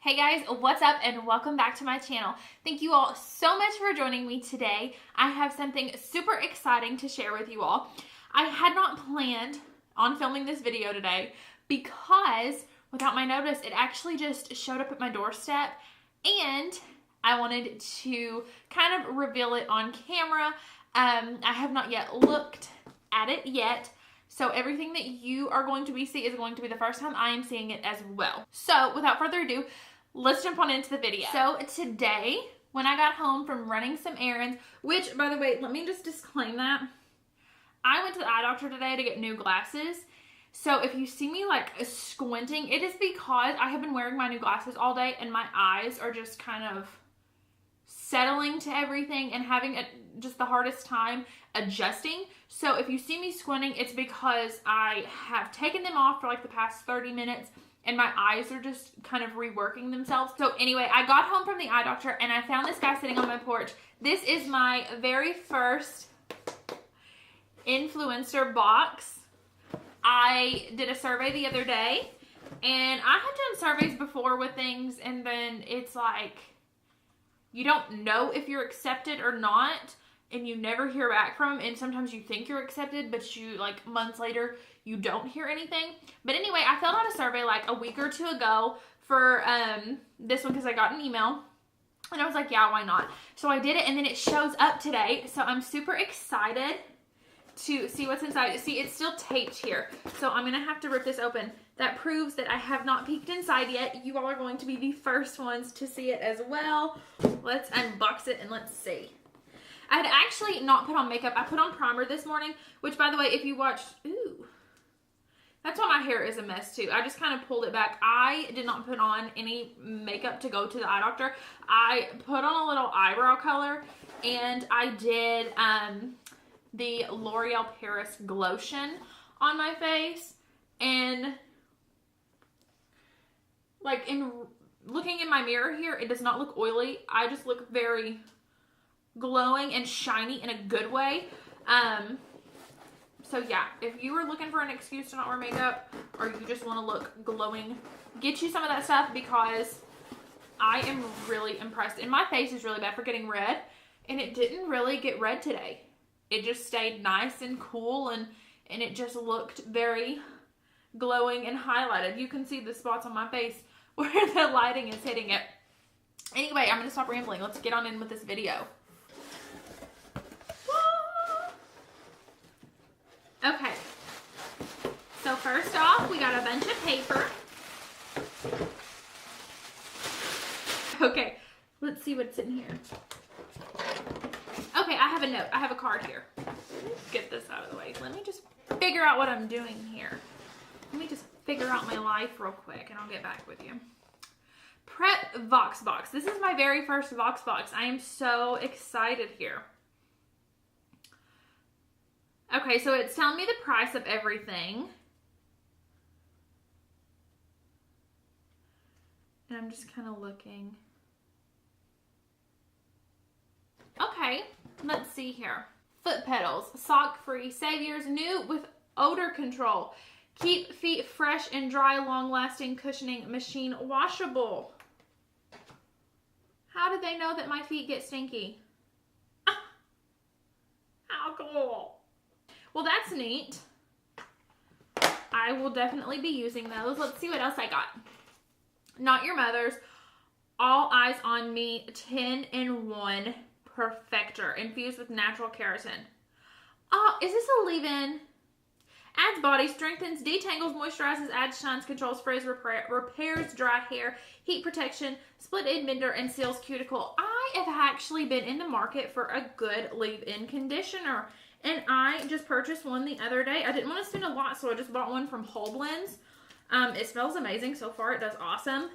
Hey guys, what's up and welcome back to my channel. Thank you all so much for joining me today. I have something super exciting to share with you all. I had not planned on filming this video today because without my notice, it actually just showed up at my doorstep and I wanted to kind of reveal it on camera. I have not yet looked at it yet. So everything that you are going to be seeing is going to be the first time I am seeing it as well. So without further ado, let's jump on into the video. So today, when I got home from running some errands, which by the way, let me just disclaim that. I went to the eye doctor today to get new glasses. So if you see me like squinting, it is because I have been wearing my new glasses all day and my eyes are just kind of settling to everything and having just the hardest time adjusting. So if you see me squinting, it's because I have taken them off for like the past 30 minutes and my eyes are just kind of reworking themselves. So anyway, I got home from the eye doctor and I found this guy sitting on my porch. This is my very first influencer box. I did a survey the other day and I have done surveys before with things and then it's like, you don't know if you're accepted or not, and you never hear back from them, and sometimes you think you're accepted, but you, like, months later, you don't hear anything. But anyway, I filled out a survey, like, a week or two ago for this one, because I got an email, and I was like, yeah, why not? So I did it, and then it shows up today, so I'm super excited to see what's inside. See, it's still taped here, so I'm going to have to rip this open. That proves that I have not peeked inside yet. You all are going to be the first ones to see it as well. Let's unbox it and let's see. I had actually not put on makeup. I put on primer this morning, which by the way, if you watched, ooh, that's why my hair is a mess too. I just kind of pulled it back. I did not put on any makeup to go to the eye doctor. I put on a little eyebrow color and I did the L'Oreal Paris Glotion on my face, and like in looking in my mirror here, it does not look oily. I just look very glowing and shiny in a good way. So yeah, if you are looking for an excuse to not wear makeup or you just want to look glowing, get you some of that stuff because I am really impressed. And my face is really bad for getting red and it didn't really get red today. It just stayed nice and cool and it just looked very glowing and highlighted. You can see the spots on my face where the lighting is hitting it. Anyway, I'm going to stop rambling. Let's get on in with this video. Okay. So first off, we got a bunch of paper. Okay, let's see what's in here. Okay, I have a note. I have a card here. Let's get this out of the way. Let me just figure out what I'm doing here. Let me just figure out my life real quick and I'll get back with you. Prep Voxbox. This is my very first Voxbox. I am so excited here. Okay, so it's telling me the price of everything. And I'm just kind of looking. Okay, let's see here. Foot pedals, sock-free saviors, new with odor control. Keep feet fresh and dry, long-lasting cushioning, machine washable. How did they know that my feet get stinky? Ah, how cool. Well, that's neat. I will definitely be using those. Let's see what else I got. Not Your Mother's All Eyes on Me 10-in-1 Perfector infused with natural keratin. Oh, is this a leave-in? Adds body, strengthens, detangles, moisturizes, adds shines, controls frizz, repairs dry hair, heat protection, split end bender, and seals cuticle. I have actually been in the market for a good leave-in conditioner. And I just purchased one the other day. I didn't want to spend a lot, so I just bought one from Whole Blends. It smells amazing so far. It does awesome.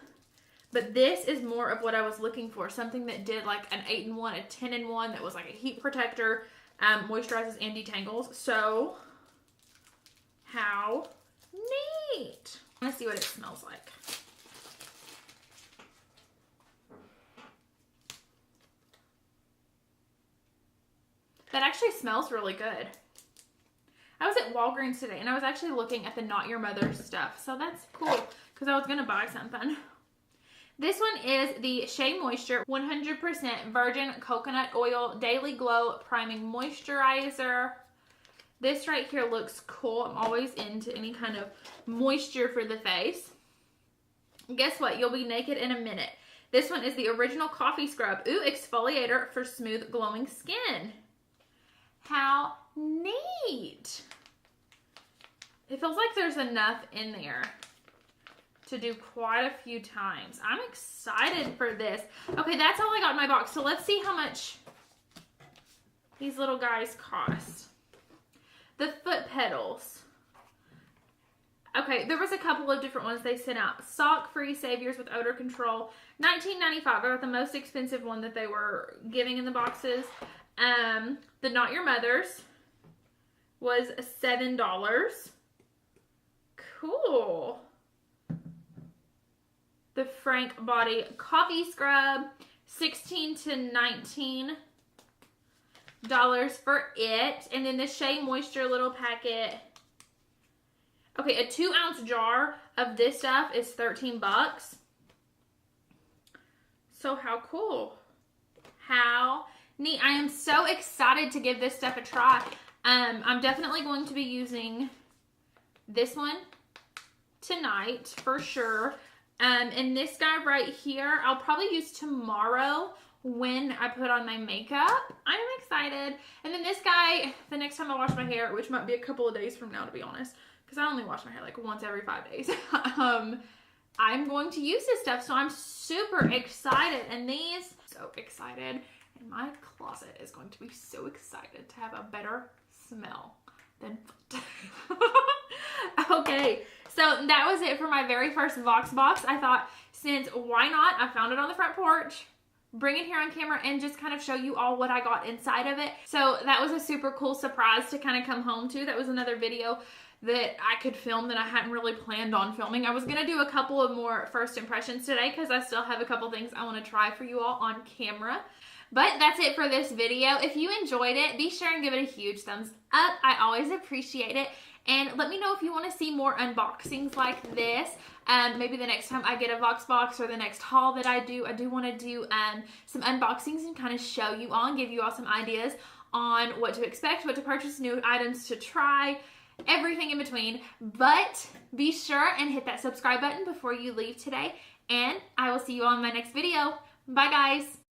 But this is more of what I was looking for. Something that did like an 8-in-1, a 10-in-1 that was like a heat protector, moisturizes, and detangles. So, how neat. I want to see what it smells like. That actually smells really good. I was at Walgreens today and I was actually looking at the Not Your Mother's stuff. So that's cool because I was going to buy something. This one is the Shea Moisture 100% Virgin Coconut Oil Daily Glow Priming Moisturizer. This right here looks cool. I'm always into any kind of moisture for the face. Guess what? You'll be naked in a minute. This one is the Original Coffee Scrub. Ooh, exfoliator for smooth, glowing skin. How neat. It feels like there's enough in there to do quite a few times. I'm excited for this. Okay, that's all I got in my box. So let's see how much these little guys cost. The foot pedals. Okay, there was a couple of different ones they sent out. Sock-free saviors with odor control. $19.95. I got the most expensive one that they were giving in the boxes. The Not Your Mother's was $7. Cool. The Frank Body Coffee Scrub, $16 to $19 for it. And then the Shea Moisture little packet. Okay, a 2-ounce jar of this stuff is $13. So how cool. How neat. I am so excited to give this stuff a try. I'm definitely going to be using this one tonight for sure. And this guy right here, I'll probably use tomorrow when I put on my makeup. I'm excited. And then this guy, the next time I wash my hair, which might be a couple of days from now to be honest, because I only wash my hair like once every 5 days. I'm going to use this stuff, so I'm super excited. And these, so excited. And my closet is going to be so excited to have a better smell than foot. Okay, so that was it for my very first Voxbox. I thought, since why not? I found it on the front porch. Bring it here on camera and just kind of show you all what I got inside of it. So that was a super cool surprise to kind of come home to. That was another video that I could film that I hadn't really planned on filming. I was going to do a couple of more first impressions today because I still have a couple things I want to try for you all on camera. But that's it for this video. If you enjoyed it, be sure and give it a huge thumbs up. I always appreciate it. And let me know if you want to see more unboxings like this. Maybe the next time I get a Voxbox or the next haul that I do want to do some unboxings and kind of show you all and give you all some ideas on what to expect, what to purchase, new items to try, everything in between. But be sure and hit that subscribe button before you leave today. And I will see you all in my next video. Bye, guys.